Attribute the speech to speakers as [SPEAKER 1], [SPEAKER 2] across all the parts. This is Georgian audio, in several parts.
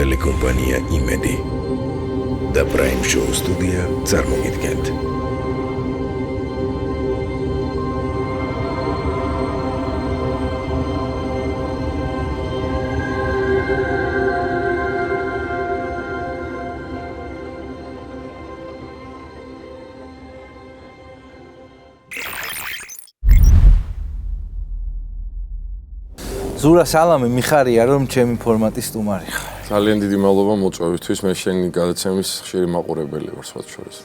[SPEAKER 1] ტელეკომპანია იმედი და პრაიმ შოუ სტუდია წარმოგიდგენთ.
[SPEAKER 2] ზურა სალამი მიხარია რომ ჩემი ფორმატის სტუმარი ხარ.
[SPEAKER 3] ძალიან დიდი მადლობა მოწვევისთვის. მე შენი გადაცემის ხშირი მაყურებელი ვარ სხვა შორის.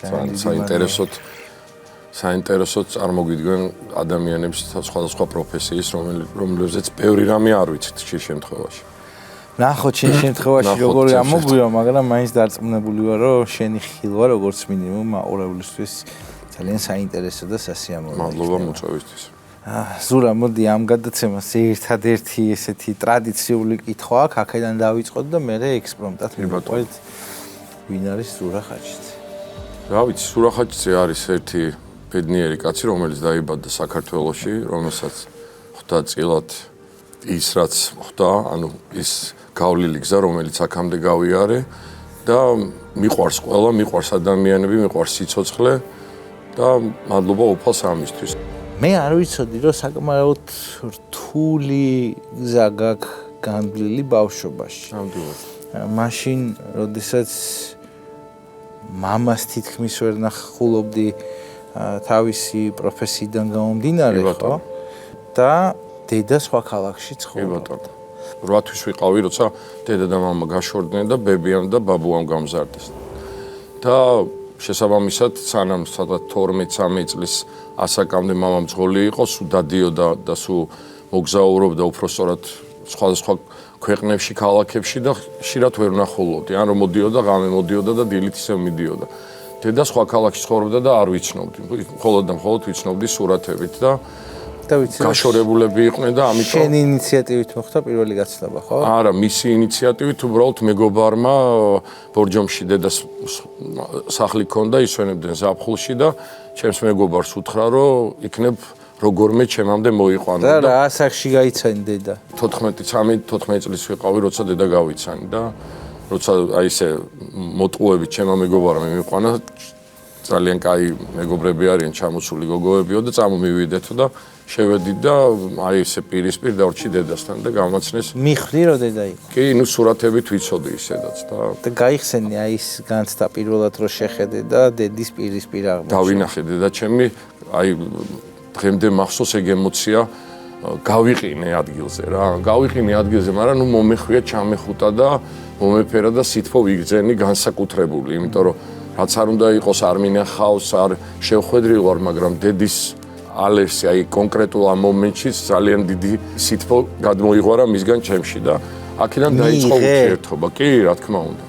[SPEAKER 3] საინტერესოდ წარმოგიდგენ ადამიანებს სხვადასხვა პროფესიის, რომლებზეც ბევრი რამე არ ვიცით ხშირ შემთხვევაში.
[SPEAKER 2] ნახოთ შენ შემთხვევაში როგორ ამოგვია, მაგრამ მაინც დარწმუნებული ვარ რომ შენი ხილვა როგორც მინიმუმ მაყურებლისთვის ძალიან საინტერესო და სასიამოვნო.
[SPEAKER 3] მადლობა მოწვევისთვის.
[SPEAKER 2] ზურა, მოდი ამ გადაცემას ერთადერთი ესეთი ტრადიციული კითხვა აქვს, აქედან დავიწყოთ და მე ექსპრომტად მივყვეთ ვინ არის ზურა ხაჩიძე.
[SPEAKER 3] რა ვიცი, ზურა ხაჩიძე არის ერთი ბედნიერი კაცი, რომელიც დაიბადა საქართველოში, რომელსაც ხვდა წილად ის რაც ხვდა, ანუ ის გავლილი გზა, რომელიც აქამდე გავიარე და მიყვარს ყველა, მიყვარს ადამიანები, მიყვარს სიცოცხლე და მადლობა უფალს ამისთვის.
[SPEAKER 2] მე არ ვიცოდი რომ საკმაოდ რთული გზა გაქვს განვლილი ბავშვობაში.
[SPEAKER 3] ნამდვილად.
[SPEAKER 2] მაშინ, როდესაც მამას თითქმის ვერ ნახულობდი თავისი პროფესიიდან გამომდინარე, ხო? და დედა სხვა ქალაქში ცხოვრობდა.
[SPEAKER 3] 8 თვის ვიყავი, როცა დედა და მამა გაშორდნენ და ბებიამ და ბაბუამ გამზარდეს. და შესაბამისად, სანამ სადღაც 12-13 წლის ასაკამდე მამამ ძღოლი იყო, სულ დადიოდა და სულ მოგზაურობდა უпроსტორად სხვადასხვა ქვეყნებში, ქალაქებში და ხშირად ვერ ვნახულობდი. ან რომ მოდიოდა, ღამე მოდიოდა და დილით ისევ მიდიოდა. დედა სხვა ქალაქში ცხოვრობდა და არ ვიცნობდი. მხოლოდ და მხოლოდ ვიცნობდი სურათებით და გაშორებულები იყვნენ და ამიტომ
[SPEAKER 2] შენი ინიციატივით მოხდა პირველი გაცნობა, ხო?
[SPEAKER 3] არა, მისი ინიციატივით უბრალოდ მეგობარმა ბორჯომში დედას სახლი ჰქონდა, ისვენებდნენ ზაფხულში და ჩემს მეგობარს უთხრა, რომ იქნებ როგორმე ჩემამდე მოიყვანა
[SPEAKER 2] და რა ასაკში გაიცანი დედა?
[SPEAKER 3] 14 წლის ვიყავი, როცა დედა გავიცანი და როცა აი ესე მოტყუებით ჩემმა მეგობარმა მიიყვანა, ძალიან კაი მეგობრები არიან, ჩამოსული გოგოებიო და წამომივიდეთ და შევედით და აი ესე პირისპირ დავრჩი დედასთან და გამაცნეს.
[SPEAKER 2] მიხვდი რომ დედა იყო?
[SPEAKER 3] კი, ნუ სურათებით ვიცოდი ისედაც
[SPEAKER 2] და გაიხსენი აი ის განცდა პირველად რომ შეხედე და დედის პირისპირ აღმოჩნდა.
[SPEAKER 3] დავინახე დედა ჩემი, აი დღემდე მახსოვს ეგ ემოცია, გავიყინე ადგილზე რა. გავიყინე ადგილზე, მაგრამ ნუ მომეხვია, ჩამეხუტა და მომეფერა და სითბო ვიგრძენი განსაკუთრებული, იმიტომ რომ რაც არ უნდა იყოს, არ მინახავს, არ შევხვედრი ვარ, მაგრამ დედის ალერსი აი კონკრეტულ ამ მომენტში ძალიან დიდი სითბო გადმოიღვარა მისგან ჩემში და აქედან დაიწყო ურთიერთობა. კი, რა თქმა უნდა.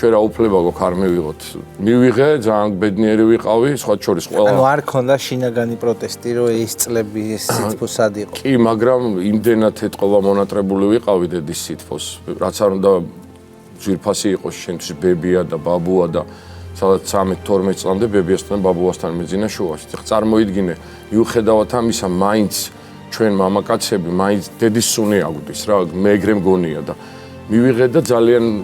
[SPEAKER 3] ჩვენ რა უფლება გვაქვს არ მივიღოთ. მივიღე, ძალიან ბედნიერი ვიყავი, სხვა შორის ყველა.
[SPEAKER 2] ანუ არ ქონდა შინაგანი პროტესტი, რომ ეს წლები ეს სითბო სად იყო?
[SPEAKER 3] კი, მაგრამ იმდენად ეთყობა მონატრებული ვიყავი დედის სითბოს, რაც არ უნდა ძვირფასი იყოს შენთვის ბებია და ბაბუა და სადაც 13-12 წლამდე ბებიასთან და ბაბუასთან მეძინა შუაში. წარმოიდგინე, მიუხედავად ამისა, მაინც ჩვენ მამაკაცები, მაინც დედის სუნი აგვდის რა, მე ეგრე მგონია და მივიღე და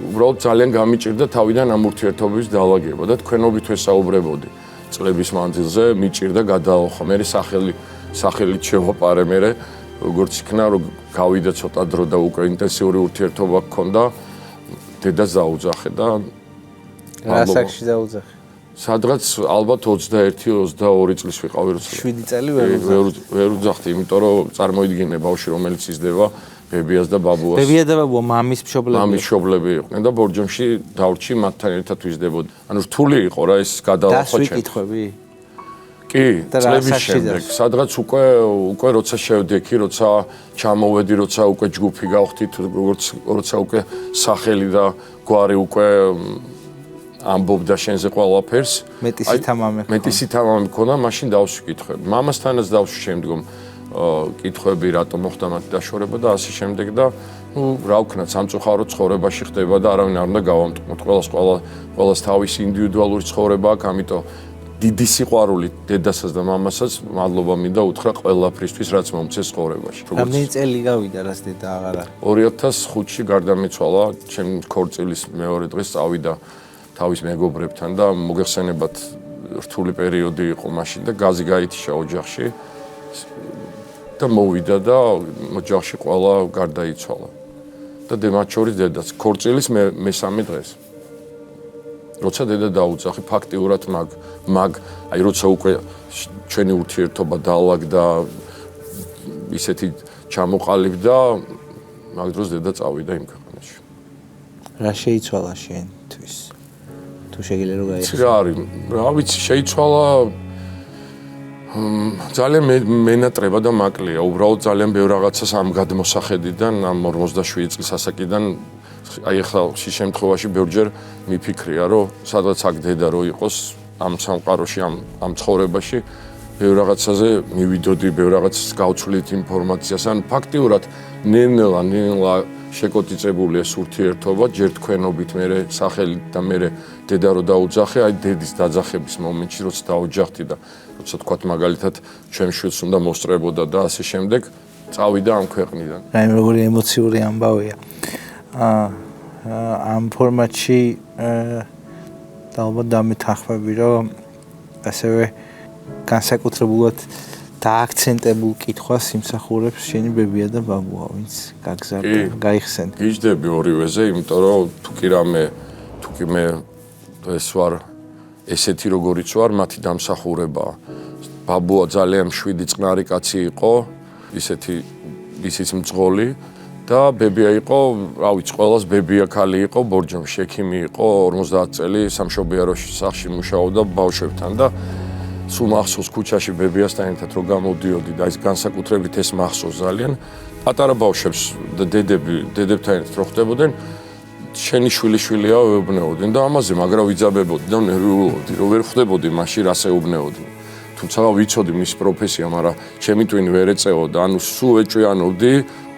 [SPEAKER 3] უბრალოდ ძალიან გამიჭირდა თავიდან ამ ურთიერთობების დაალაგება და თქვენობით ვესაუბრებოდი. წლების მანძილზე მიჭირდა გადაალოხა. მე სახელით შევაპარე მე, როგორც იქნა, რომ გავიდა ცოტა დრო და უკვე ინტენსიური ურთიერთობა გქონდა, დედას დაუძახე და
[SPEAKER 2] რა ასაკში დაუძახე?
[SPEAKER 3] სადღაც ალბათ 21-22 წლის ვიყავი, როცა
[SPEAKER 2] 7 წელი
[SPEAKER 3] ვერ უძახდი, იმიტომ რომ წარმოიდგინე ბავშვი, რომელიც იზრდება ბებიას და ბაბუას.
[SPEAKER 2] ბებია და ბაბუა მამის მშობლები.
[SPEAKER 3] მამის მშობლები იყვნენ და ბორჯომში დავრჩი მათთან ერთად ვიზრდებოდი. ანუ რთული იყო რა ეს გადალახვა
[SPEAKER 2] ჩემს. დასვი კითხვები?
[SPEAKER 3] კი, წლების შემდეგ, სადღაც უკვე როცა შევდექი, როცა ჩამოვედი, როცა უკვე ჯგუფი გავხდით, როცა უკვე სახელი და გვარი უკვე ამბობდა შენზე ყველაფერს. მეტი სითამამე მქონდა, მაშინ დავსვი კითხვები. მამასთანაც დავსვი შემდგომ კითხვები, რატომ მოხდა მათი დაშორება და ასე შემდეგ და ნუ რა ვქნათ, სამწუხარო ცხოვრებაში ხდება და არავინ არ უნდა გავამტყმოთ. ყველას თავისი ინდივიდუალური ცხოვრება აქვს, ამიტომ დიდი სიყვარული დედასაც და მამასაც მადლობა მინდა უთხრა ყველაფრისთვის, რაც მომწეს ცხოვრებაში.
[SPEAKER 2] რამდენი წელი გავიდა, რაც დედა აღარა?
[SPEAKER 3] 2005-ში გარდამიცვალა, ჩემი ქორწილის მეორე დღეს წავიდა თავის მეგობრებთან და მოგეხსენებათ რთული პერიოდი იყო მაშინ და გაზი გაითიშა ოჯახში და მოვიდა და ოჯახში ყველა გარდაიცვალა. და მათ შორის დედაც ქორწილის მესამე დღეს. როცა დედა დაუძახი ფაქტიურად მაგ აი როცა უკვე ჩვენი ურთიერთობა დაალაგდა ისეთი ჩამოყალიბდა მაგ დროს დედა წავიდა იმ ქვეყანაში.
[SPEAKER 2] რა შეიცვალა შენთვის? თუ შეგიძლია რომ გაიხსენო.
[SPEAKER 3] რა არის? რა ვიცი, შეიცვალა ძალიან მენატრება და მაკლია. უბრალოდ ძალიან ბევრ რაღაცას ამ გადმოსახედიდან, ამ 47 წლის ასაკიდან აი ახლა შემთხვევაში ბევრჯერ მიფიქრია, რომ სადღაც აქ დედა რო იყოს ამ სამყაროში, ამ ცხოვრებაში ბევრ რაღაცაზე მივიდოდი, ბევრ რაღაცას გავცვლით ინფორმაციას, ან ფაქტიურად ნელა შეკოტიწებული ეს ურთიერთობა, ჯერ თქვენობით, მერე სახელით და მერე დედა რო დაუძახე, აი დედის დაძახების მომენტში, როცა დაოჯახდი და როცა თქვათ მაგალითად ჩემ შვილს უნდა მოსწრებოდა და ასე შემდეგ, წავიდა ამ ქვეყნიდან.
[SPEAKER 2] რაიმე როგორი ემოციური ამბავია. ამ ფორმატში და ალბათ დამეთანხმები, რომ ასევე განსაკუთრებულად დააქცენტებულ კითხვას იმსახურებს შენი ბებია და ბაბუა, ვინც გაგზავნა, გაიხსენ.
[SPEAKER 3] გიждები ორივეზე, იმიტომ რომ თუ კი მე ეს ვარ ესეთი როგორიც ვარ, მათი დამსახურებაა. ბაბუა ძალიან მშვიდი წყნარი კაცი იყო, ისიც მძღოლი. და ბებია იყო, რა ვიცი, ყველას ბებია ქალი იყო, ბორჯომში ექიმი იყო, 50 წელი სამშობიაროში სახლში მუშაობდა ბავშვებთან და სულ მახსოვს ქუჩაში ბებიასთან ერთად რო გამოდიოდი და ის განსაკუთრებით ეს მახსოვს ძალიან. პატარა ბავშვებს და დედებთან ერთად რო ხდებოდნენ, შენი შვილიშვილია ვეუბნეოდნენ და ამაზე მაგრა ვიძაბებოდი და ნერვიულობდი, რომ ვერ ხდებოდი მაშინ რას ეუბნეოდნენ. თუმცა ვიცოდი მის პროფესია, მაგრამ ჩემი ტვინი ვერ ეწეოდა, ანუ სულ ეჭვიანობდი.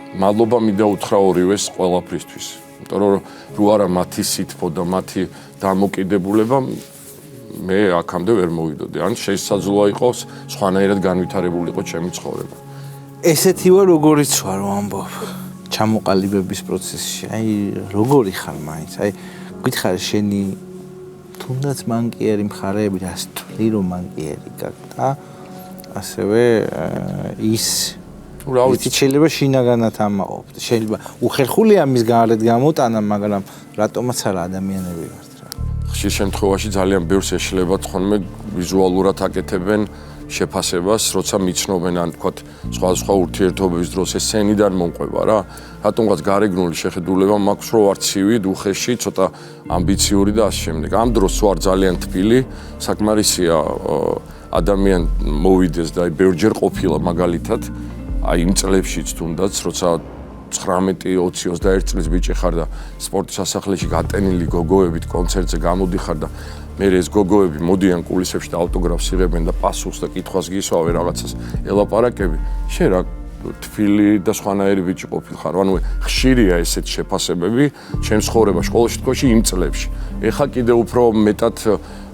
[SPEAKER 3] მადლობა მინდა უთხრა ორივეს ყველაფრისთვის. იმიტომ რომ რო არა მათი სითბო და მათი დამოკიდებულება მე აქამდე ვერ მოვიდოდი. ან შესაძლოა იყოს სხვანაირად განვითარებულიყო ჩემი ცხოვრება.
[SPEAKER 2] ესეთი ვარ როგორიც ვარ ამბობ. ჩამოყალიბების პროცესში. აი როგორი ხარ მაინც? აი გითხარი შენი თუნდაც მანკიერი მხარეები რასთვლი რომ მანკიერი გაქვს და ასევე ის რა ვიცი, შეიძლება შინაგანად ამაყობ. შეიძლება უხერხულია მის გარეთ გამოტანა, მაგრამ რატომაც არა ადამიანები ვართ რა.
[SPEAKER 3] ხშირ შემთხვევაში ძალიან ბევრს ეშლება თხოვნმე ვიზუალურად აკეთებენ შეფასებას, როცა მიცნობენ ან თქვათ სხვა ურთიერთობების დროს ეს სცენიდან მომყვება რა. რატომღაც გარეგნული შეხედულება მაქვს, რომ ვარ ცივი, უხეში, ცოტა ამბიციური და ასე შემდეგ. ამ დროს ვარ ძალიან თბილი, საკმარისია ადამიანი მოვიდეს და ბევრჯერ ყოფილა მაგალითად აი იმ წლებშიც თუნდაც, როცა 19-20-21 წლის ბიჭი ხარ და სპორტის სასახლეში გატენილი გოგოებით კონცერტზე გამოდიხარ და მე ეს გოგოები მოდიან კულისებში და ავტოგრაფს იღებენ და პასუხს და კითხვას გისვავე რაღაცას ელაპარაკები, შენ რა თბილი და სხვანაირი ბიჭი ყოფილიყარ. ანუ ხშირია ესეთი შეფასებები ჩემს ცხოვრებაში, ყოველ შემთხვევაში იმ წლებში. ეხლა კიდე უფრო მეტად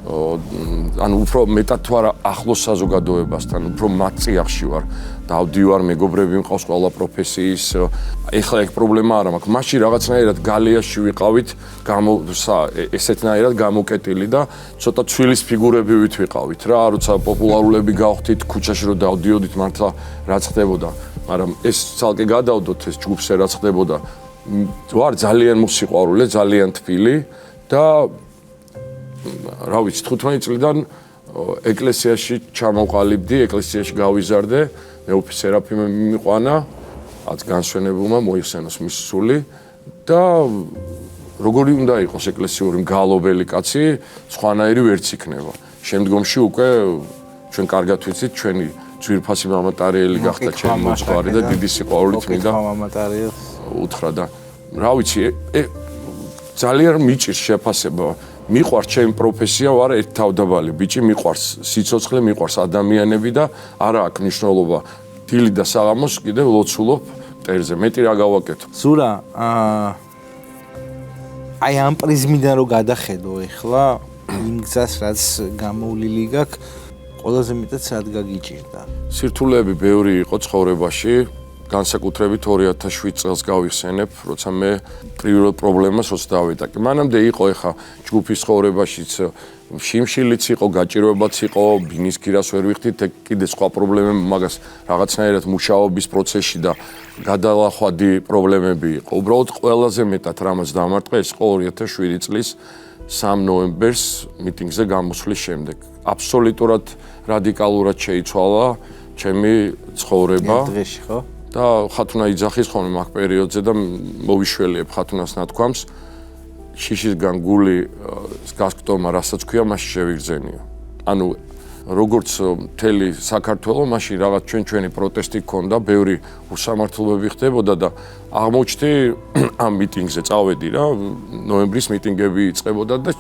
[SPEAKER 3] ანუ უფრო მეტად ვარ ახლოს საზოგადოებასთან, უფრო მათ წიაღში ვარ. დავდივარ, მეგობრები მყავს ყველა პროფესიის. ეხლა ეგ პრობლემა არ მაქვს. მაშინ რაღაცნაირად გალიაში ვიყავით, ესეთნაირად გამოკეტილი და ცოტა ცვილის ფიგურები ვიყავით რა, როცა პოპულარულები გავხდით, ქუჩაში რო დავდიოდით, მართლა რაც ხდებოდა. მაგრამ ეს ცალკე გადავდოთ ეს ჯგუფზე რაც ხდებოდა. ვარ ძალიან მოსიყვარულე, ძალიან თბილი და რა ვიცი 15 წლიდან ეკლესიაში ჩამოყალიბდი, ეკლესიაში გავიზარდე, მეუფე სერაფიმე მიმიყვანა, აც განსვენებულმა მოიხსენოს მის სული და როგორი უნდა იყოს ეკლესიური მგალობელი კაცი, სხვანაირი ვერც იქნება. შემდგომში უკვე ჩვენ კარგად ვიცით, ჩვენი ძვირფასი მამა ტარიელი გახდა ჩემი მოძღვარი და დიდი სიყვარულით მინდა უთხრა და რა ვიცი, ძალიან მიჭირს შეფასება. მიყვარს ჩემი პროფესია, ვარ ერთ თავდაბალი ბიჭი, მიყვარს სიცოცხლე, მიყვარს ადამიანები და არა აქვს მნიშვნელობა დილი და საღამოს კიდევ ლოცულობ მტერზე. მეტი რა გავაკეთო.
[SPEAKER 2] ზურა, აი ამ პრიზმიდან რო გადახედო ეხლა, იმ გზას რაც გამოვლილი გაქვს ყველაზე მეტად სად გაგიჭირდა
[SPEAKER 3] სირთულეები ბევრი იყო ცხოვრებაში განსაკუთრებით 2007 წელს გავიხსენებ, როცა მე პირველ პრობლემას როცა დავიტაკე. მანამდე იყო ეხა ჯგუფის ცხოვრებაშიც შიმშილიც იყო, გაჭირვებაც იყო, ბინის გირას ვერ ვიხდით, კიდე სხვა პრობლემები, მაგას რაღაცნაირად მუშაობის პროცესში და გადალახვადი პრობლემები იყო. უბრალოდ ყველაზე მეტად რამაც დამარტყა ეს იყო 2007 წლის 3 ნოემბერს მიტინგზე გამოსვლის შემდეგ. აბსოლუტურად რადიკალურად შეიცვალა ჩემი ცხოვრება.
[SPEAKER 2] დღეში ხო?
[SPEAKER 3] და ხათუნა იძახის ხოლმე მაგ პერიოდზე და მოვიშველიებ ხათუნას ნათქვამს შიშისგან გული გასკტომა რასაც ქვია მასში შევიგრძენიო. ანუ როგორც მთელი საქართველო მაშინ რაღაც ჩვენი პროტესტი ჰქონდა, ბევრი უსამართლობები ხდებოდა და აღმოჩნდი ამ მიტინგზე წავედი რა, ნოემბრის მიტინგები იწყებოდა და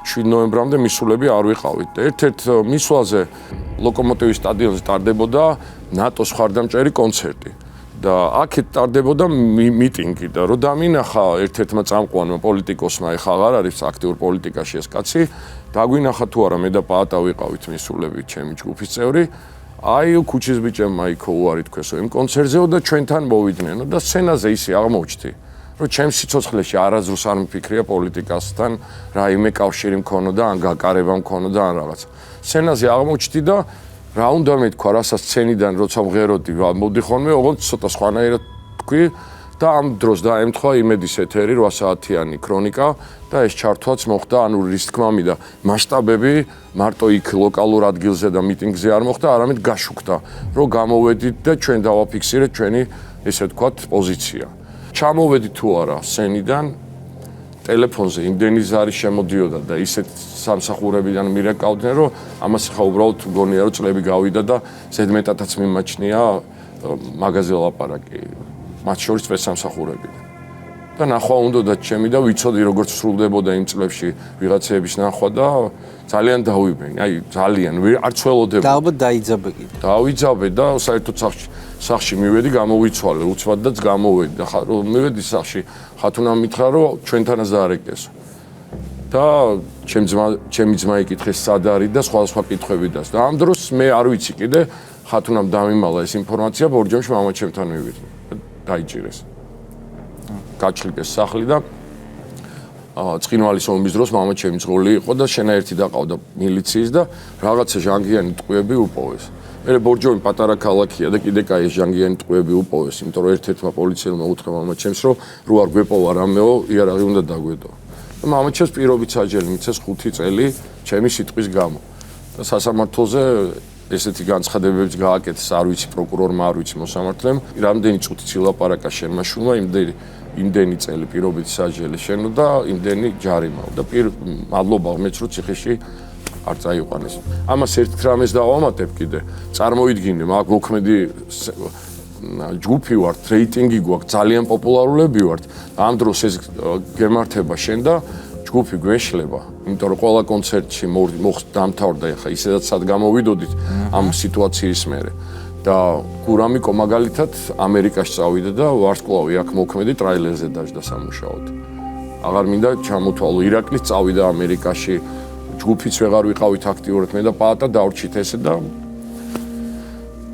[SPEAKER 3] 7 ნოემბრამდე მისულები არ ვიყავით. ერთ-ერთ მისვლაზე ლოკომოტივის სტადიონზე ტარდებოდა ნატოს მხარდამჭერი კონცერტი. და აქეთ ტარდებოდა მიტინგი და რო დამინახა ერთ-ერთმა წამყვანმა პოლიტიკოსმა, ეხლა აღარ არის აქტიურ პოლიტიკაში ეს კაცი, დაგვინახა თუ არა მე და პაატა ვიყავით მისულები ჩემი ჯგუფის წევრი, აი ქუჩის ბიჭებმა იქ უარი თქვესო იმ კონცერტზეო და ჩვენთან მოვიდნენ და სცენაზე ისე აღმოჩნდი, რომ ჩემ სიცოცხლეში არაზრუს არ მიფიქრია პოლიტიკასთან, რაიმე კავშირი მქონოდა, ან გაკარება მქონოდა, ან რაღაც. სცენაზე აღმოჩნდი და რა უნდა მეთქვა, რასაც სცენიდან როცა მღეროდი, მოდი ხოლმე, ოღონდ ცოტა სხვანაირად თქვი და ამ დროს დაემთხვა იმედის ეთერი 8 საათიანი ქრონიკა და ეს ჩართვაც მოხდა, ანუ რის თქმა მინდა, მასშტაბები მარტო იქ ლოკალურ ადგილზე და მიტინგზე არ მოხდა, არამედ გაშუქდა, რომ გამოვედით და ჩვენ დავაფიქსირეთ ჩვენი, ესე ვთქვათ, პოზიცია. ჩამოვედით თუ არა სცენიდან ტელეფონზე იმდენი ზარი შემოდიოდა და ისეთ სამსახურებიდან მირეკავდნენ, რომ ამას ხა უბრალოდ გონია, რომ წლები გავიდა და ზედმეტადაც მიმაჩნია მაღაზია ლაპარაკი, მათ შორის სპეცსამსახურებიდან. და ნახვა უნდოდა ჩემი და ვიცოდი როგორც სრულდებოდა იმ წლებში ვიღაცეების ნახვა და ძალიან დავიბენი, აი ძალიან არც ველოდებოდი.
[SPEAKER 2] და ალბათ დაიძაბე კიდე.
[SPEAKER 3] დავიძაბე და საერთოდ სახში მივედი, გამოვიცვალე, უცბადაც გამოვედი და მივედი სახში, ხათუნა მითხრა, რომ ჩვენთანაც დაარეკესო. და ჩემი ძმა იკითხეს სად არის და სხვა კითხვები და ამ დროს მე არ ვიცი კიდე ხათუნამ დამიმალა ეს ინფორმაცია, ბორჯომში მამაჩემთან მივიდი. დაიჭირეს. გაჩლიკეს სახლი და წყინვალის ომის დროს მამაჩემი ძღოლი იყო და შენაერთი დაყავდა მილიციის და რაღაცა ჟანგიანი ტყვეები უპოვეს. მე ბორჯომი პატარა ქალაქია და კიდე კაი ჟანგიანი ტყვეები უპოვეს, იმიტომ რომ ერთ-ერთმა პოლიციელმა უთხრა მამაჩემს, რომ რო არ გვეპოვა რამეო, იარაღი უნდა დაგვედო. და მამაჩემს პირობით საჯელი მიცეს 5 წელი ჩემი სიტყვის გამო. და სასამართლოზე ესეთი განცხადებებიც გააკეთეს, არ ვიცი პროკურორმა, არ ვიცი მოსამართლემ, რამდენი წუთი ცილაპარაკა შენმა შულმა, იმდენი წელი პირობით საჯელი შენო და იმდენი ჯარიმაო და მადლობა მეც რო ციხეში არ წაიყვანეს. ამას ერთ რამეს დავამატებ კიდე. წარმოიდგინე, მაგ მოქმედი ჯგუფი ვართ, რეიტინგი გვაქვს, ძალიან პოპულარულები ვართ. ამ დროს ეს გემართება შენ და ჯგუფი გვეშლება, იმიტომ რომ ყველა კონცერტში დამთავრდა ახლა ისედაც სად გამოვიდოდით ამ სიტუაციის მერე. და გურამიკო მაგალითად ამერიკაში წავიდა და ვარსკვლავი აქ მოქმედი ტრაილერზე დაждდა სამუშაოდ. აღარ მინდა ჩამოთვალო, ირაკლიც წავიდა ამერიკაში, ჯგუფიც ვეღარ ვიყავით აქტიურად მე და პაატა დავრჩით ესე და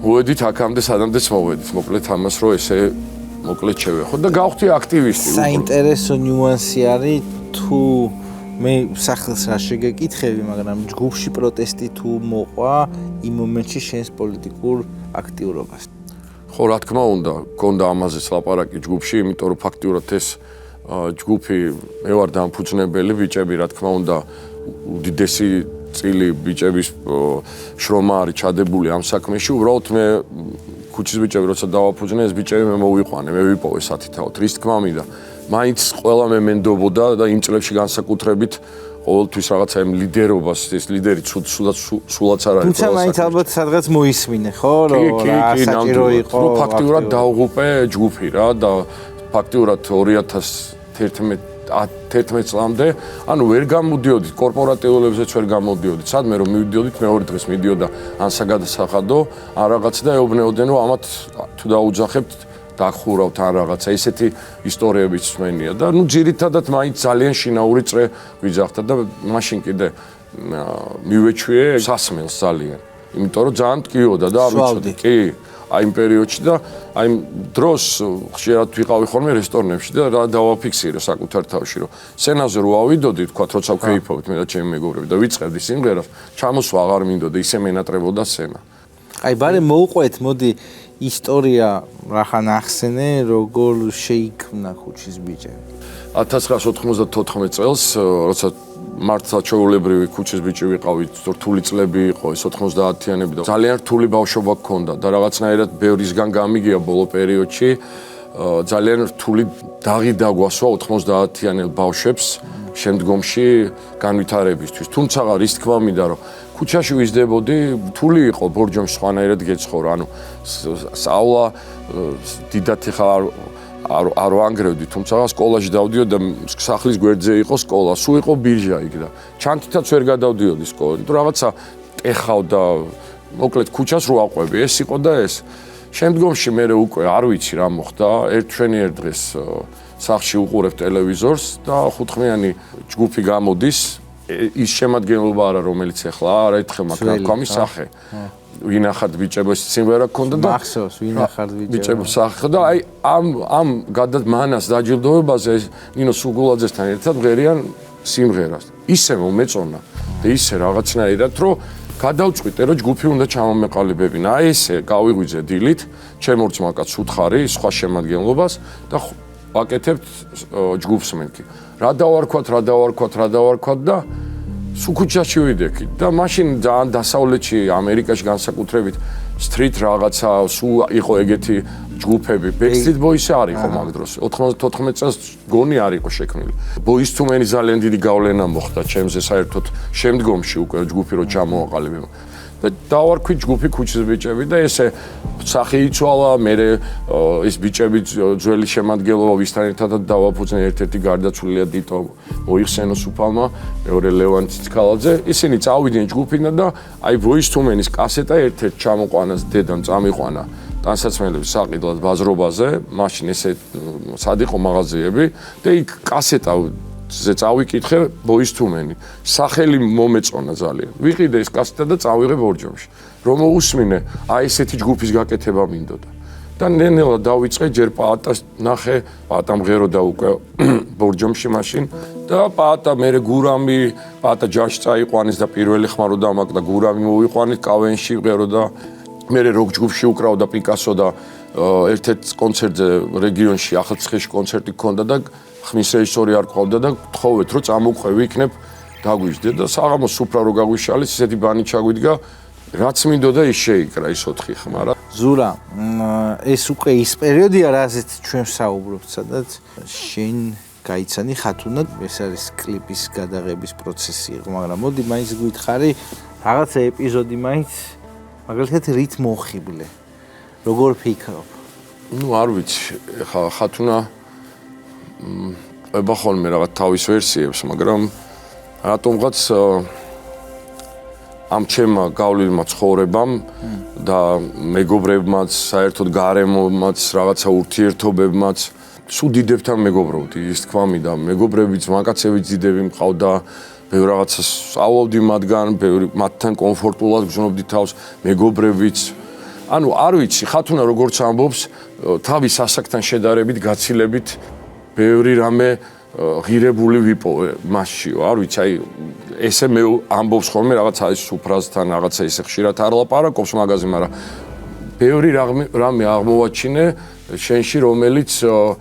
[SPEAKER 3] მოვედით აქამდე სადამდეც მოვედით, მოკლედ ამას რომ ესე მოკლედ შევეხოთ და გავხდი აქტივისტი.
[SPEAKER 2] საინტერესო ნიუანსი არის თუ მე სახელს რა შეგეკითხები, მაგრამ ჯგუფში პროტესტი თუ მოყვა იმ მომენტში შენს პოლიტიკურ აქტიურობას.
[SPEAKER 3] ხო, რა თქმა უნდა, გონდა ამაზეც ლაპარაკი ჯგუფში, იმიტომ რომ ფაქტიურად ეს ჯგუფი მე ვარ დამფუძნებელი ბიჭები, რა თქმა უნდა, უდიდესი წილი ბიჭების შრომა არის ჩადებული ამ საქმეში, უბრალოდ მე ქუჩის ბიჭები როცა დავაფუძნე, ეს ბიჭები მე მოვიყვანე, მე ვიპოვე სათითაოდ, რის თქმა მინდა. მაინც ყველა მე მენდობოდა და იმ წლებში განსაკუთრებით ყოველთვის რაღაცა იმ ლიდერობას, ეს ლიდერი სულაც არ არის.
[SPEAKER 2] თუმცა მაინც ალბათ სადღაც მოისმინე, ხო, რომ რა საჭირო იყო.
[SPEAKER 3] რომ ფაქტიურად დაუღუპე ჯგუფი რა და ფაქტიურად 2011 წლამდე, ანუ ვერ გამოდიოდით კორპორატიულებზეც ვერ გამოდიოდით. სადმე რომ მივიდოდით, მეორე დღეს მიდიოდა ან საგადასახადო, ან რაღაც და ეუბნეოდნენ, რომ ამათ თუ დაუძახებთ დახურავთ ან რაღაცა ესეთი ისტორიებიც მსმენია და ნუ ძირითადად მაინც ძალიან შინაური წრე გვიძახდა და მაშინ კიდე მივეჩვიე სასმელს ძალიან იმიტომ რომ ძალიან ტკიოდა და არ ვიცოდი კი აი იმ პერიოდში და აი იმ დროს ხშირად ვიყავი ხოლმე რესტორნებში და რა დავაფიქსირე საკუთარ თავში რომ სცენაზე რო ავიდოდი თქვა როცა ვქეიფობთ მე და ჩემი მეგობრები და ვიწყებდი სიმღერას ჩამოსვა აღარ მინდოდა ისე მენატრებოდა სცენა
[SPEAKER 2] აი ბარე მოუყვეთ მოდი ისტორია რახან ახსენე როგორ შეიქმნა ქუჩის ბიჭები
[SPEAKER 3] 1994 წელს როცა მართლა ჩვეულებრივი ქუჩის ბიჭი ვიყავი რთული წლები იყო ეს 90-იანები და ძალიან რთული ბავშვობა გქონდა და რაღაცნაირად ბევრისგან გამიგია ბოლო პერიოდში ძალიან რთული დაღი დაგვასვა 90-იანელ ბავშვებს შემდგომში განვითარებისთვის თუმცა რის თქმა მინდა რომ ქუჩაში ვიზრდებოდი რთული იყო ბორჯომში სხვანაირად გეცხოვრო ანუ სწავლა დიდათ ხარ არ ვანგრევდი, თუმცა სკოლაში დავდიო და სახლის გვერდზე იყო სკოლა, სულ იყო ბირჟა იქ და ჩანთითაც ვერ გადავდიოდი სკოლაში. თუ რაღაცა ეხავ და მოკლედ ქუჩას რო აყვები, ეს იყო და ეს. შემდგომში მე უკვე არ ვიცი რა მოხდა, ერთვენიერ დღეს სახლში უყურებ ტელევიზორს და ხუთხმიანი ჯგუფი გამოდის, ის შემადგენლობა არა რომელიც ეხლა არაერთხელ მაგ სახე. ვინახართ ბიჭებს სიმღერა გქონდა და
[SPEAKER 2] მახსოვს ვინახართ
[SPEAKER 3] ბიჭებს სახე და აი ამ მანას დაჯილდოებაზე ნინო სუგულაძესთან ერთად ღერიან სიმღერას ისე მომეწონა და ისე რაღაცნაირად რომ გადავწყვიტე რომ ჯგუფი უნდა ჩამომეყალიბებინა აი ესე გავიღვიძე დილით ჩემ ორწმაკაც უთხარი სხვა შემადგენლობას და ვაკეთებთ ჯგუფს მეთქი რა დავარქვათ და სუქუჩაში ვიდექი და მაშინ ძალიან დასავლეთში ამერიკაში განსაკუთრებით street რაღაცა სულ იყო ეგეთი ჯგუფები Backstreet Boys არ იყო მაგ დროს 94 წელს გონი არ იყო შექმნილი Boyz II Men ძალიან დიდი გავლენა მოხდა ჩემზე საერთოდ შემდგომში უკვე ჯგუფი რო ჩამოაყალიბე და დავარქვი ჯგუფი ქუჩის ბიჭები და ესე სახე იცვალა მე ეს ბიჭები ძველი შემადგენლობა ვისთან ერთადაც დავაფუძნე ერთ-ერთი გარდაცვლილია დიტო მოიხსენოს უფალმა მეორე ლევან ციცქალაძე ისინი წავიდნენ ჯგუფიდან და აი Boyz II Men-ის კასეტა ერთ-ერთ ჩამოყვანას დედამ წამიყვანა ტანსაცმელების საყიდლად ბაზრობაზე მაშინ ესე სად იყო მაღაზიები და იქ კასეტა ზე წავიკითხე Boyz II Men-ი. სახელი მომეწონა ძალიან. ვიყიდე ეს კასეტა და წავიღე ბორჯომში. რომ მოусმინე, აი ესეთი ჯგუფის გაკეთება მინდოდა. და ნენელა დავიწყე ჯერ პაატას ნახე, პაატა მღეროდა უკვე ბორჯომში მაშინ და პაატა მერე გურამი, პაატა ჯაში წაიყვანეს და პირველი ხმა რო დამაკდა გურამი მოვიყვანით კავენში მღეროდა. მერე როკ ჯგუფში უკრავდა პიკასო და ერთ-ერთ კონცერტზე რეგიონში ახალციხეში კონცერტი გქონდა და ხმის რეჟისორი არ ყავდა და გთხოვეთ რომ წამოვყვევი იქნებ დაგვიждდე და საღამოს სუფრა რო გაგვიშალეს ისეთი ბანი ჩაგვიდგა რაც მინდოდა ის შეიკრა ის 4 ხმა რა
[SPEAKER 2] ზურა ეს უკვე ის პერიოდია რაზეც ჩვენ საუბრობთ სადაც შენ გაიცანი ხათუნა ეს არის კლიპის გადაღების პროცესი იყო მაგრამ მოდი მაინც გითხარი რაღაცა ეპიზოდი მაინც მაგალითად რით მოხიბლე როგორ ფიქრობ
[SPEAKER 3] ნუ არ ვიცი ხათუნა ება ხოლმე რაღაც თავის ვერსიებს, მაგრამ რატომღაც ამ ჩემმა გავლილმა ცხოვრებამ და მეგობრებმაც, საერთოდ გარემომაც, რაღაცა ურთიერთობებმაც სულ დიდებთან მეგობრობდი, ის თქვა მინდა, მეგობრებიც, მაკაცებიც დიდები მყავდა, ბევრ რაღაცას სწავლობდი მათგან, მათთან კომფორტულად გრძნობდი თავს, მეგობრებიც ანუ არ ვიცი, ხათუნა როგორც ამბობს, თავის ასაკთან შედარებით გაცილებით ბევრი რამე ღირებული ვიპოვე მასშიო, არ ვიცი, აი ესე მე ამბობს ხოლმე რაღაცა ის სუფრაზთან, რაღაცა ისე ხშირად არ ლაპარაკობს მაგაზე, მაგრამ ბევრი რამე აღმოვაჩინე შენში, რომელიც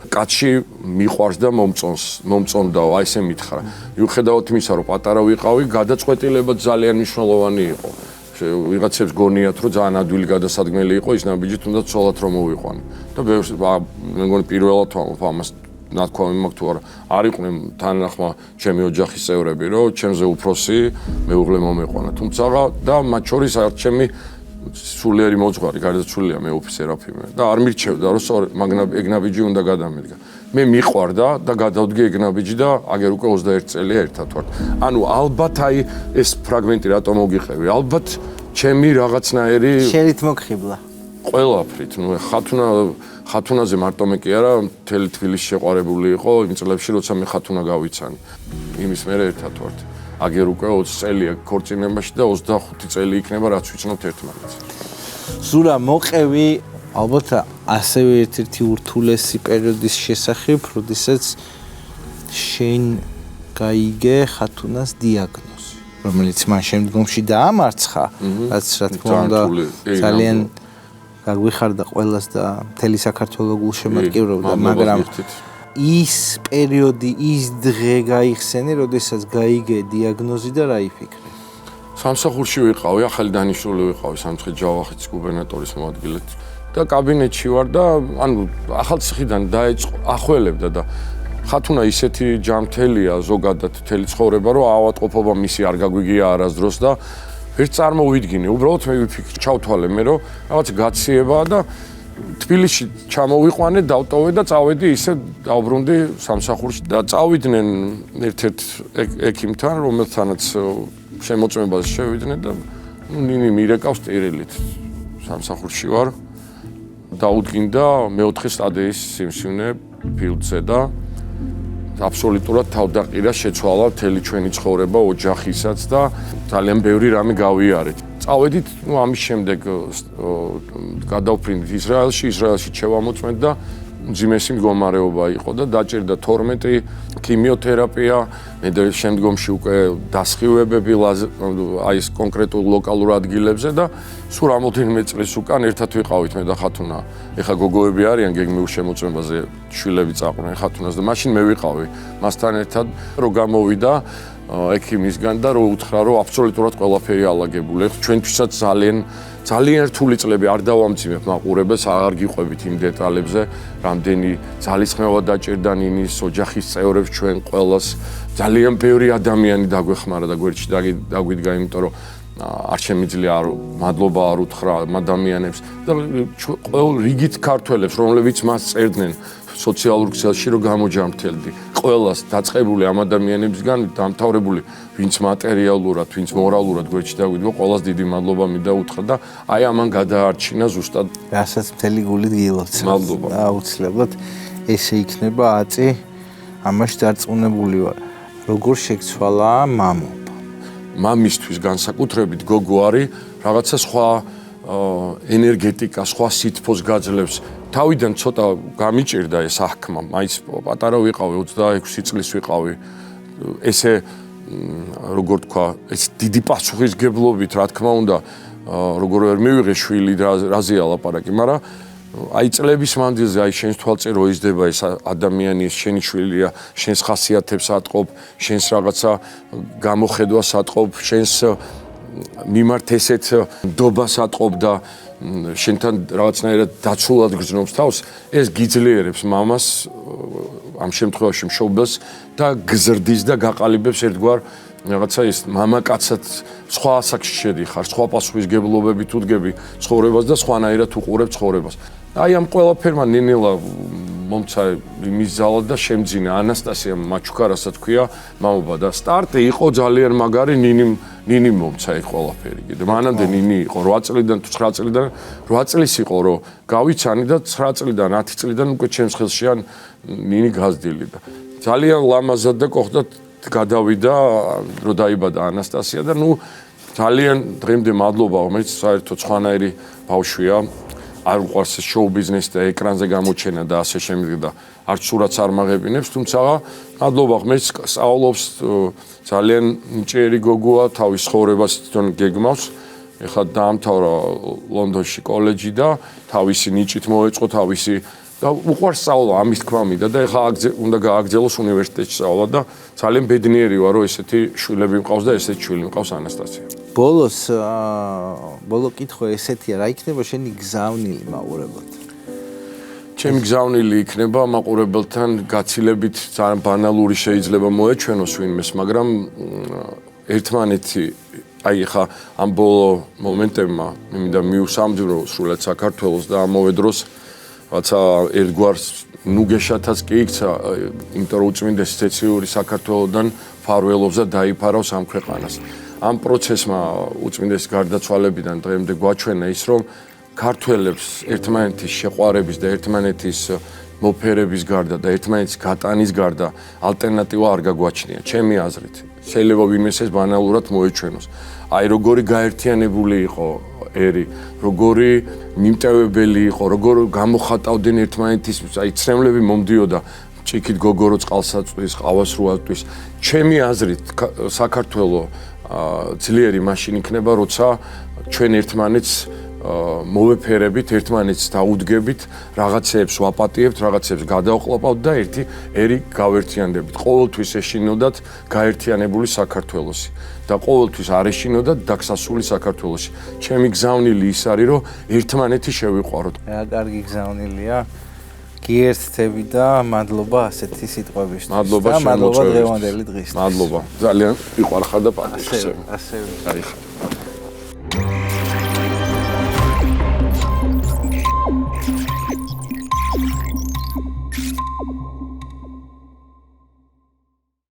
[SPEAKER 3] კაცში მიყვარს და მომწონდაო, აი ესე მითხრა. მიუხედავად იმისა, რომ პატარა ვიყავი, გადაწყვეტილება ძალიან მნიშვნელოვანი იყო. ვიღაცებს გონიათ, რომ ძალიან ადვილი გადასადგმელი იყო, ის ნაბიჯი თუნდაც ცოლად რომ მოვიყვანე. და ბევრს მე მგონი პირველად ვამბობ ამას ნათქვამი მაქვს თუ არა არ იყვნენ თანახმა ჩემი ოჯახის წევრები რომ ჩემზე უფროსი მეუღლე მომეყვანა თუმცა და მათ შორის ჩემი სულიერი მოძღვარი გარდაცვლილია მე ოფიცერაფიმე და არ მირჩევდა რომ ეგ ნაბიჯი უნდა გადამედგა მე მიყვარდა და გადავდგე ეგ ნაბიჯი და აგერ უკვე 21 წელია ერთად ვართ ანუ ალბათ აი ეს ფრაგმენტი რატომ მოგიყევი ალბათ ჩემი რაღაცნაირი
[SPEAKER 2] შერით მოგხიბლა
[SPEAKER 3] ყველაფრით ნუ ხათუნაზე მარტო მე კი არა, მთელი თბილისი შეყვარებული იყო იმ წლებში, როცა მე ხათუნა გავიცანი. იმის მერე ერთად ვართ. აგერ უკვე 20 წელია ქორწინებაში და 25 წელი იქნება რაც ვიცნობთ ერთმანეთს.
[SPEAKER 2] ზურა მოყევი ალბათ ასევე ერთ-ერთი ურთულესი პერიოდის შესახებ, როდესაც შენ გაიგე ხათუნას დიაგნოზი, რომელიც მან შემდგომში დაამარცხა, რაც რა თქმა უნდა ძალიან გაგვიხარდა ყველას და მთელი საქართველოს გულშემატკივრობდა, მაგრამ ის პერიოდი, ის დღე გაიხსენე, როდესაც გაიგე დიაგნოზი და რა იფიქრე?
[SPEAKER 3] სამსახურში ვიყავი, ახალი დანიშნული ვიყავი სამცხე ჯავახეთის გუბერნატორის მოადგილედ და კაბინეტში ვარ და ანუ ახალციხიდან დაეწყო ახველებდა და ხათუნა ისეთი ჯანმრთელია ზოგადად მთელი ცხოვრება, რომ ავადმყოფობა მისი არ გაგვიგია არასდროს და ერთ წარმოვიდგინე, უბრალოდ მე ვიფიქრე, ჩავთვალე მე რომ რაღაც გაციებაა და თბილისში ჩამოვიყვანე, დავტოვე და წავედი ისე დავბრუნდი სამსახურში და წავიდნენ ერთ-ერთ ექიმთან, რომელთანაც შემოწმებაზე შევიდნენ და ნინი მირეკავს ტირილით სამსახურში ვარ. დაუდგინდა მეოთხე სტადიის სიმსივნე ფილდზე და აბსოლუტურად თავდაყირა შეცვალა მთელი ჩვენი ცხოვრება, ოჯახისაც და ძალიან ბევრი რამე გავიარეთ. წავედით, ამის შემდეგ გადავფრინდით ისრაელში ჩევამოწმეთ და მძიმესი მდგომარეობა იყო და დაჭირდა 12 ქიმიოთერაპია, მე შემდგომში უკვე დასხივებები აი ეს კონკრეტულ ლოკალურ ადგილებზე და სულ რამოდენიმე წლის უკან ერთად ვიყავით მე და ხათუნა. ეხა გოგოები არიან გეგმიურ შემოწმებაზე, შვილები წაყვნენ ხათუნას და მაშინ მე ვიყავი მასთან ერთად, რომ გამოვიდა ექიმისგან და რომ უთხრა, რომ აბსოლუტურად ყველაფერი ალაგებული. ჩვენთვისაც ძალიან რთული წლები არ დავამძიმებ მაყურებელს, აღარ გიყვებით იმ დეტალებზე, რამდენი ძალისხმევა დაჭირდა ნინის ოჯახის წევრებს ჩვენ ყველას. ძალიან ბევრი ადამიანი დაგვეხმარა და გვერდში დაგვიდგა, იმიტომ რომ არ შემიძლია მადლობა არ უთხრა ადამიანებს და ყოველ რიგით ქართველებს, რომლებიც მას წერდნენ სოციალურ ქსელში, რომ გამოჯამრთელდი. ყველას დაწყებული ამ ადამიანებისგან დამთავრებული, ვინც მატერიალურად, ვინც მორალურად გვერდში დაგვიდგა, ყველას დიდი მადლობა მინდა უთხრა და აი ამან გადაარჩინა ზუსტად
[SPEAKER 2] რასაც მთელი გულით გილოცავ.
[SPEAKER 3] მადლობა.
[SPEAKER 2] აუცილებლად ესე იქნება აწი, ამაში დარწმუნებული ვარ. როგორ შეგცვალა მამობა?
[SPEAKER 3] მამისთვის განსაკუთრებით გოგო არის რაღაცა სხვა ენერგეტიკა, სხვა სითბოს გაძლევს. თავიდან ცოტა გამიჭირდა ეს აღქმა, მაინც პატარა ვიყავი, 26 წლის ვიყავი. ესე როგორ თქვა, ეს დიდი პასუხისგებლობით, რა თქმა უნდა, როგორ ვერ მივიღე შვილი, რაზეა ლაპარაკი, მაგრამ აი წლების მანძილზე, აი შენს თვალწინ რო იზრდება ეს ადამიანი, ეს შენი შვილია, შენს ხასიათებს ატყობ, შენს რაღაცა გამოხედვას ატყობ, შენს მიმართ ესეთ ნდობას ატყობ და შენთან რაღაცნაირად დაცულად გრძნობს თავს, ეს გიძლიერებს მამას, ამ შემთხვევაში მშობელს და გზრდის და გაყალიბებს ერთგვარ რაღაცა ის მამაკაცად სხვა ასაკში შედიხარ, სხვა პასუხისგებლობები თუ დგები ცხოვრებას და სხვანაირად უყურებ ცხოვრებას. აი ამ ყველაფერმა ნინელა მომცა იმის ზალა და შემძინა ანასტასია მაჩუკა, რასაც ქვია მამობა და სტარტი იყო ძალიან მაგარი, ნინი მომცა ეს ყველაფერი. კიდე მანამდე ნინი იყო 8 წლიდან თუ 9 წლიდან 8 წლის იყო რომ გავიცანი და 9 წლიდან 10 წლიდან უკვე ჩემს ხელში ან ნინი გაზრდილი და ძალიან ლამაზად და კოხდად გადავიდა რომ დაიბადა ანასტასია და ნუ ძალიან დღემდე მადლობა, რომელიც საერთოდ სხვანაირი ბავშვია. არ უყვარს შოუ ბიზნესი და ეკრანზე გამოჩენა და ასე შემდეგ და არც სურათს არ მაღებინებს, თუმცა მადლობა ღმერთს სწავლობს ძალიან მჭიერი გოგოა, თავის ცხოვრებას თვითონ გეგმავს. ეხლა დაამთავრა ლონდონში კოლეჯი და თავისი ნიჭით მოეწყო თავისი და უყვარს სწავლა, ამის თქმა მინდა და ეხლა უნდა გააგრძელოს უნივერსიტეტში სწავლა და ძალიან ბედნიერი ვარ, რომ ესეთი შვილები მყავს და ესეთი შვილი მყავს ანასტასია.
[SPEAKER 2] ბოლო კითხვა ესეთია, რა იქნება შენი გზავნილი მაყურებელთან?
[SPEAKER 3] ჩემი გზავნილი იქნება მაყურებელთან გაცილებით ძალიან ბანალური შეიძლება მოეჩვენოს ვინმეს, მაგრამ ერთმანეთი აი ხა ამ ბოლო მომენტებმა მინდა მიუსამძრო სრულად საქართველოს და ამავე დროს რაცა ერთგვარ ნუგეშათაც კი იქცა, იმიტომ რომ უწმინდესი ცეციური საქართველოსდან ფარველობს და დაიფარავს ამ ქვეყანას. ამ პროცესმა უწმინდესი გარდაცვალებიდან დღემდე გვაჩვენა ის, რომ ქართველებს ერთმანეთის შეყვარების და ერთმანეთის მოფერების გარდა და ერთმანეთის გატანის გარდა ალტერნატივა არ გაგვაჩნია, ჩემი აზრით. შეიძლება ვინმეს ეს ბანალურად მოეჩვენოს. აი როგორი გაერთიანებული იყო ერი, როგორი მიმტევებელი იყო, როგორ გამოხატავდნენ ერთმანეთის, აი ცრემლები მომდიოდა ჭიქით გოგორო წყალსაწვის, ყავას რო ატვის. ჩემი აზრით საქართველო ძლიერი მაშინ იქნება, როცა ჩვენ ერთმანეთს მოვეფერებით, ერთმანეთს დაუდგებით, რაღაცეებს ვაპატიებთ, რაღაცეებს გადავყლაპავთ და ერთი ერი გავერთიანდებით. ყოველთვის ეშინოდათ გაერთიანებული საქართველოსი და ყოველთვის არ ეშინოდათ დაქსასული საქართველოსი. ჩემი გზავნილი ის არის, რომ ერთმანეთი შევიყვაროთ.
[SPEAKER 2] რა კარგი გზავნილია. გიერთდები და მადლობა ასეთი სიტყვებისთვის.
[SPEAKER 3] მადლობა
[SPEAKER 2] მადლობა დღევანდელი დღისთვის.
[SPEAKER 3] მადლობა. ძალიან მიყვარხარ და პატივს.
[SPEAKER 2] ასევე.
[SPEAKER 3] აი ხარ.